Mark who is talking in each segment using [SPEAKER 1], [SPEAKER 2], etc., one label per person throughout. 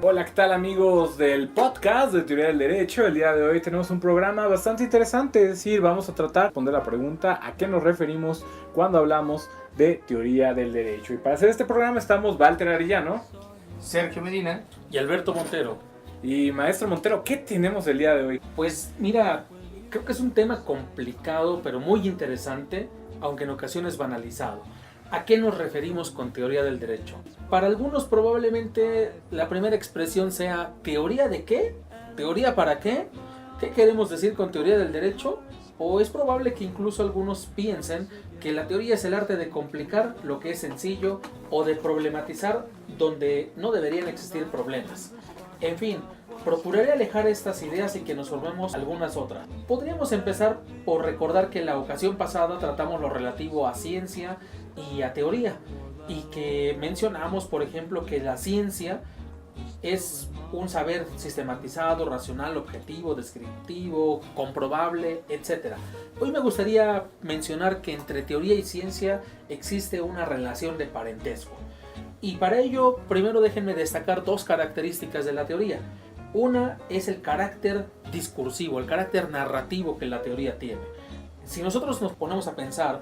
[SPEAKER 1] Hola, ¿qué tal amigos del podcast de Teoría del Derecho? El día de hoy tenemos un programa bastante interesante, es decir, vamos a tratar de responder la pregunta a qué nos referimos cuando hablamos de Teoría del Derecho. Y para hacer este programa estamos Walter Arellano,
[SPEAKER 2] Sergio Medina
[SPEAKER 3] y Alberto Montero.
[SPEAKER 1] Y maestro Montero, ¿qué tenemos el día de hoy?
[SPEAKER 3] Pues mira, creo que es un tema complicado pero muy interesante, aunque en ocasiones banalizado. ¿A qué nos referimos con teoría del derecho? Para algunos probablemente la primera expresión sea ¿teoría de qué? ¿Teoría para qué? ¿Qué queremos decir con teoría del derecho? O es probable que incluso algunos piensen que la teoría es el arte de complicar lo que es sencillo o de problematizar donde no deberían existir problemas. En fin, procuraré alejar estas ideas y que nos formemos algunas otras. Podríamos empezar por recordar que en la ocasión pasada tratamos lo relativo a ciencia y a teoría, y que mencionamos, por ejemplo, que la ciencia es un saber sistematizado, racional, objetivo, descriptivo, comprobable, etc. Hoy me gustaría mencionar que entre teoría y ciencia existe una relación de parentesco. Y para ello, primero déjenme destacar dos características de la teoría. Una es el carácter discursivo, el carácter narrativo que la teoría tiene. Si nosotros nos ponemos a pensar,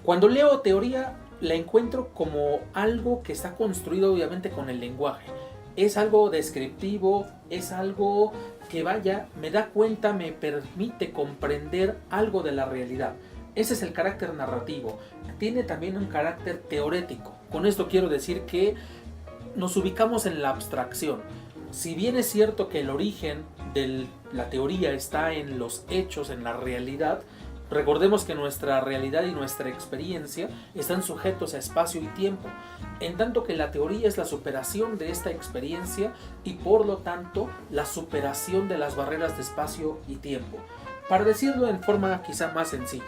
[SPEAKER 3] cuando leo teoría la encuentro como algo que está construido obviamente con el lenguaje. Es algo descriptivo, es algo que me da cuenta, me permite comprender algo de la realidad. Ese es el carácter narrativo. Tiene también un carácter teorético. Con esto quiero decir que nos ubicamos en la abstracción. Si bien es cierto que el origen de la teoría está en los hechos, en la realidad, recordemos que nuestra realidad y nuestra experiencia están sujetos a espacio y tiempo, en tanto que la teoría es la superación de esta experiencia y por lo tanto la superación de las barreras de espacio y tiempo. Para decirlo en forma quizá más sencilla,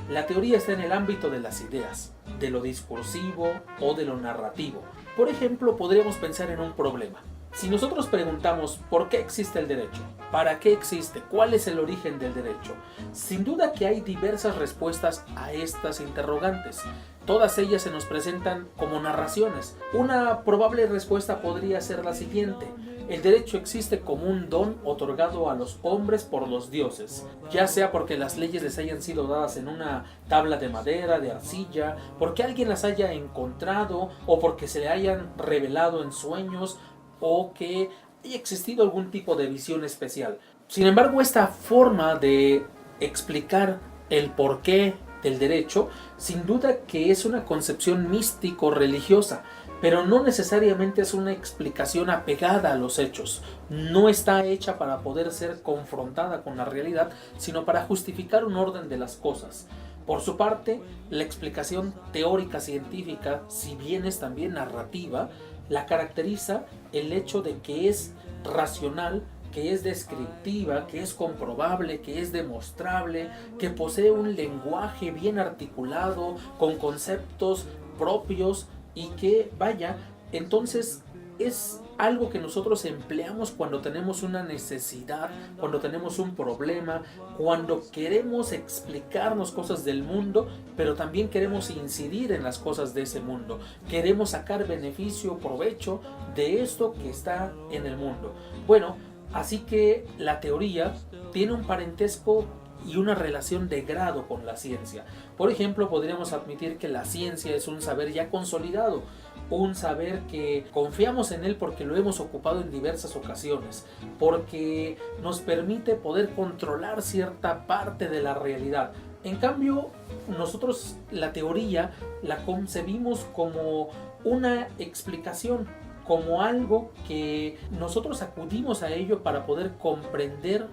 [SPEAKER 3] la teoría está en el ámbito de las ideas, de lo discursivo o de lo narrativo. Por ejemplo, podríamos pensar en un problema. Si nosotros preguntamos ¿por qué existe el derecho? ¿Para qué existe? ¿Cuál es el origen del derecho? Sin duda que hay diversas respuestas a estas interrogantes. Todas ellas se nos presentan como narraciones. Una probable respuesta podría ser la siguiente. El derecho existe como un don otorgado a los hombres por los dioses, ya sea porque las leyes les hayan sido dadas en una tabla de madera, de arcilla, porque alguien las haya encontrado o porque se le hayan revelado en sueños o que haya existido algún tipo de visión especial. Sin embargo, esta forma de explicar el porqué del derecho, sin duda que es una concepción místico-religiosa, pero no necesariamente es una explicación apegada a los hechos. No está hecha para poder ser confrontada con la realidad, sino para justificar un orden de las cosas. Por su parte, la explicación teórica científica, si bien es también narrativa, la caracteriza el hecho de que es racional, que es descriptiva, que es comprobable, que es demostrable, que posee un lenguaje bien articulado, con conceptos propios y que, entonces es algo que nosotros empleamos cuando tenemos una necesidad, cuando tenemos un problema, cuando queremos explicarnos cosas del mundo, pero también queremos incidir en las cosas de ese mundo. Queremos sacar beneficio, provecho de esto que está en el mundo. Bueno, así que la teoría tiene un parentesco y una relación de grado con la ciencia. Por ejemplo, podríamos admitir que la ciencia es un saber ya consolidado, un saber que confiamos en él porque lo hemos ocupado en diversas ocasiones, porque nos permite poder controlar cierta parte de la realidad. En cambio, nosotros la teoría la concebimos como una explicación, como algo que nosotros acudimos a ello para poder comprender,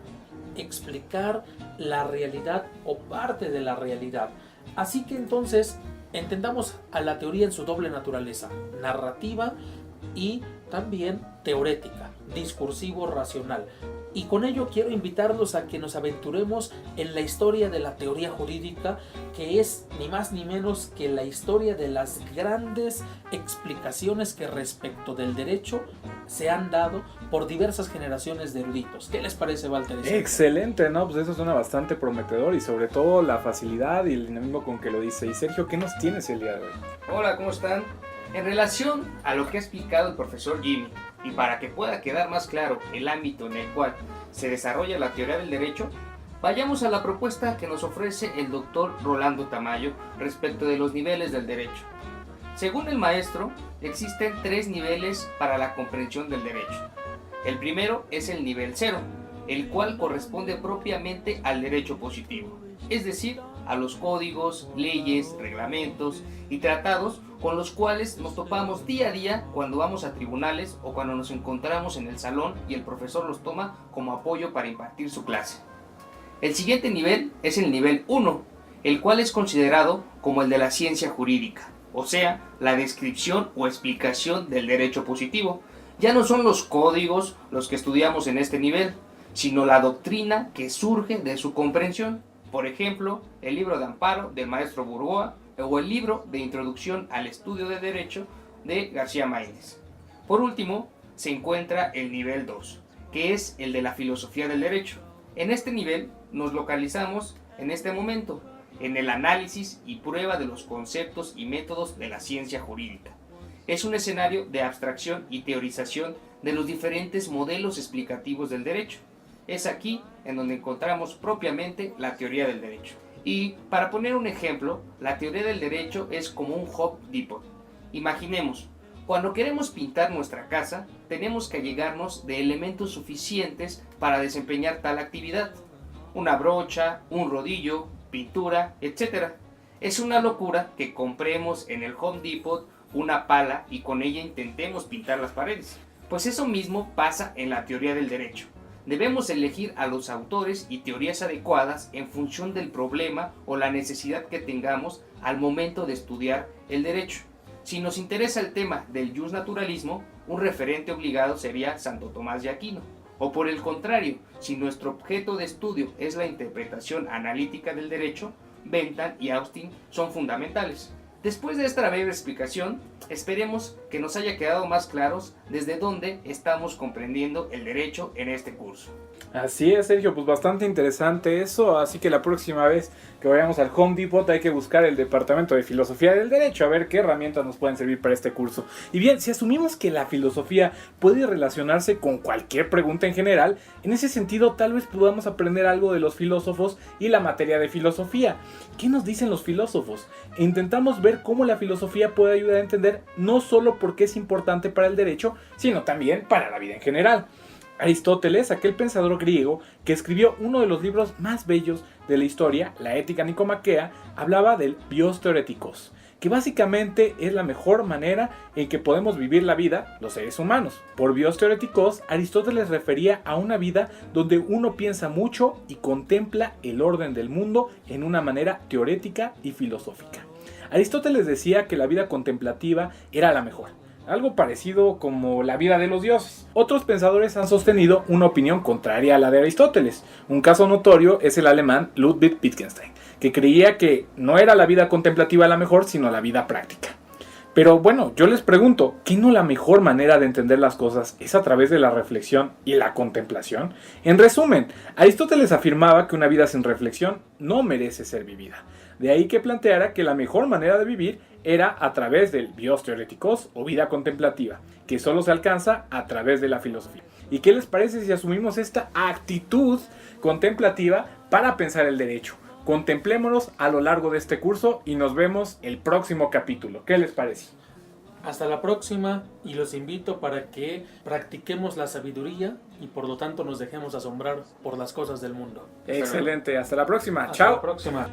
[SPEAKER 3] explicar la realidad o parte de la realidad. Así que entonces entendamos a la teoría en su doble naturaleza, narrativa y también teorética, discursivo-racional. Y con ello quiero invitarlos a que nos aventuremos en la historia de la teoría jurídica, que es ni más ni menos que la historia de las grandes explicaciones que respecto del derecho se han dado por diversas generaciones de eruditos. ¿Qué les parece, Walter?
[SPEAKER 1] Excelente, ¿no? Pues eso suena bastante prometedor y sobre todo la facilidad y el dinamismo con que lo dice. Y Sergio, ¿qué nos tienes el día de hoy?
[SPEAKER 2] Hola, ¿cómo están? En relación a lo que ha explicado el profesor Jimmy Y para que pueda quedar más claro el ámbito en el cual se desarrolla la teoría del derecho, vayamos a la propuesta que nos ofrece el doctor Rolando Tamayo respecto de los niveles del derecho. Según el maestro, existen 3 niveles para la comprensión del derecho. El primero es el nivel 0, el cual corresponde propiamente al derecho positivo, es decir, a los códigos, leyes, reglamentos y tratados con los cuales nos topamos día a día cuando vamos a tribunales o cuando nos encontramos en el salón y el profesor los toma como apoyo para impartir su clase. El siguiente nivel es el nivel 1, el cual es considerado como el de la ciencia jurídica, o sea, la descripción o explicación del derecho positivo. Ya no son los códigos los que estudiamos en este nivel, sino la doctrina que surge de su comprensión. Por ejemplo, el libro de amparo del maestro Burgoa o el libro de introducción al estudio de derecho de García Maínez. Por último, se encuentra el nivel 2, que es el de la filosofía del derecho. En este nivel nos localizamos en este momento en el análisis y prueba de los conceptos y métodos de la ciencia jurídica. Es un escenario de abstracción y teorización de los diferentes modelos explicativos del derecho. Es aquí en donde encontramos propiamente la teoría del derecho. Y para poner un ejemplo, la teoría del derecho es como un Home Depot. Imaginemos, cuando queremos pintar nuestra casa, tenemos que allegarnos de elementos suficientes para desempeñar tal actividad. Una brocha, un rodillo, pintura, etc. Es una locura que compremos en el Home Depot una pala y con ella intentemos pintar las paredes. Pues eso mismo pasa en la teoría del derecho. Debemos elegir a los autores y teorías adecuadas en función del problema o la necesidad que tengamos al momento de estudiar el derecho. Si nos interesa el tema del justnaturalismo, un referente obligado sería Santo Tomás de Aquino. O por el contrario, si nuestro objeto de estudio es la interpretación analítica del derecho, Bentham y Austin son fundamentales. Después de esta breve explicación, esperemos que nos haya quedado más claros desde dónde estamos comprendiendo el derecho en este curso.
[SPEAKER 1] Así es, Sergio, pues bastante interesante eso, así que la próxima vez que vayamos al Home Depot hay que buscar el departamento de filosofía del derecho a ver qué herramientas nos pueden servir para este curso. Y bien, si asumimos que la filosofía puede relacionarse con cualquier pregunta en general, en ese sentido tal vez podamos aprender algo de los filósofos y la materia de filosofía. ¿Qué nos dicen los filósofos? Intentamos ver cómo la filosofía puede ayudar a entender no solo por qué es importante para el derecho, sino también para la vida en general. Aristóteles, aquel pensador griego que escribió uno de los libros más bellos de la historia, la Ética Nicomaquea, hablaba del bios theoreticos, que básicamente es la mejor manera en que podemos vivir la vida los seres humanos. Por bios theoreticos, Aristóteles refería a una vida donde uno piensa mucho y contempla el orden del mundo en una manera teorética y filosófica. Aristóteles decía que la vida contemplativa era la mejor, algo parecido como la vida de los dioses. Otros pensadores han sostenido una opinión contraria a la de Aristóteles. Un caso notorio es el alemán Ludwig Wittgenstein, que creía que no era la vida contemplativa la mejor, sino la vida práctica. Pero bueno, yo les pregunto, ¿qué no la mejor manera de entender las cosas es a través de la reflexión y la contemplación? En resumen, Aristóteles afirmaba que una vida sin reflexión no merece ser vivida. De ahí que planteara que la mejor manera de vivir era a través del bios theoreticos o vida contemplativa, que solo se alcanza a través de la filosofía. ¿Y qué les parece si asumimos esta actitud contemplativa para pensar el derecho? Contemplémonos a lo largo de este curso y nos vemos el próximo capítulo. ¿Qué les parece?
[SPEAKER 3] Hasta la próxima y los invito para que practiquemos la sabiduría y por lo tanto nos dejemos asombrar por las cosas del mundo.
[SPEAKER 1] Excelente, hasta la próxima.
[SPEAKER 3] Hasta
[SPEAKER 1] Chao.
[SPEAKER 3] la próxima.